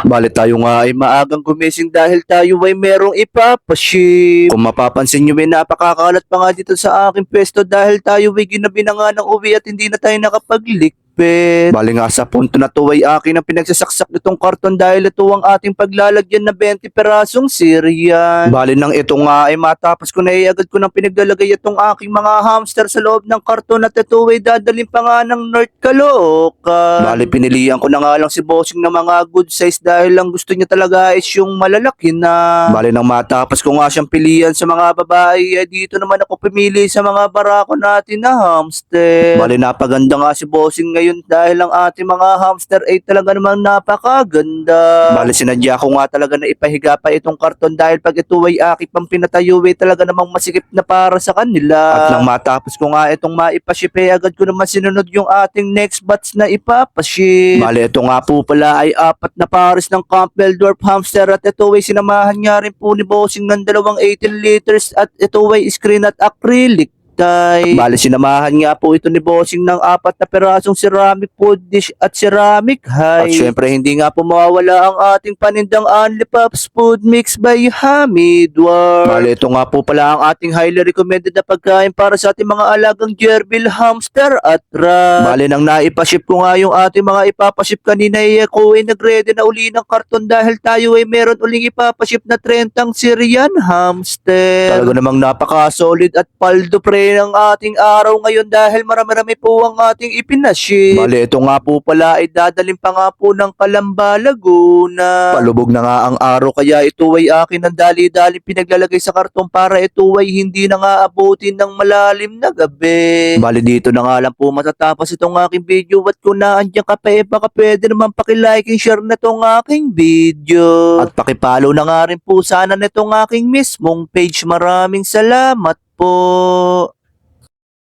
Bale tayo nga ay maagang gumising dahil tayo ay merong ipapaship. Kung mapapansin nyo may napakakalat pa nga dito sa aking pwesto dahil tayo ay ginabi na nga ng uwi at hindi na tayo nakapaglikpit. Bali nga sa punto na to ay akin ang pinagsasaksak nitong karton dahil ito ang ating paglalagyan na 20 perasong Syrian. Bali nang ito nga ay matapos ko na agad ko nang pinaglalagay itong aking mga hamster sa loob ng karton at ito ay dadalhin pa nga ng North Caloocan. Bali pinilihan ko na nga lang si Bossing ng mga good size dahil lang gusto niya talaga is yung malalaki na. Bali nang matapos ko nga siyang pilihan sa mga babae ay dito naman ako pumili sa mga barako natin na hamster. Bali napaganda nga si Bossing ngayon dahil ang ating mga hamster ay talaga namang napakaganda. Bali sinadya ko nga talaga na ipahiga pa itong karton dahil pag ito ay aking pang pinatayo ay talaga namang masikip na para sa kanila. At nang matapos ko nga itong maipaship ay agad ko naman sinunod yung ating next batch na ipapaship. Bali ito nga po pala ay 4 na pares ng Campbell Dwarf Hamster at ito ay sinamahan nga rin po ni Bossing ng 18 liters at ito ay screen at acrylic. Bale sinamahan nga po ito ni Bossing ng 4 na perasong ceramic food dish at ceramic high. At syempre hindi nga po mawawala ang ating panindang Only Pops Food Mix by Hamidwar. Bale ito nga po pala ang ating highly recommended na pagkain para sa ating mga alagang gerbil, hamster at rat. Bale nang naipaship ko nga yung ating mga ipapaship kanina ay ako ay nagready na uli ng karton dahil tayo ay meron uling ipapaship na 30 Syrian hamster. Talaga namang napaka-solid at paldo pre ng ating araw ngayon dahil marami-rami po ang ating ipinaship. Bale, ito nga po pala ay dadalhin pa nga po ng Calamba, Laguna. Palubog na nga ang araw kaya ito ay akin ang dali-dali pinaglalagay sa karton para ito ay hindi na nga abutin ng malalim na gabi. Bale, dito na nga lang po matatapos itong aking video at kung naandyan ka pa baka pwede naman pakilike and share na itong aking video. At pakipollow na nga rin po sana nitong aking mismong page. Maraming salamat po.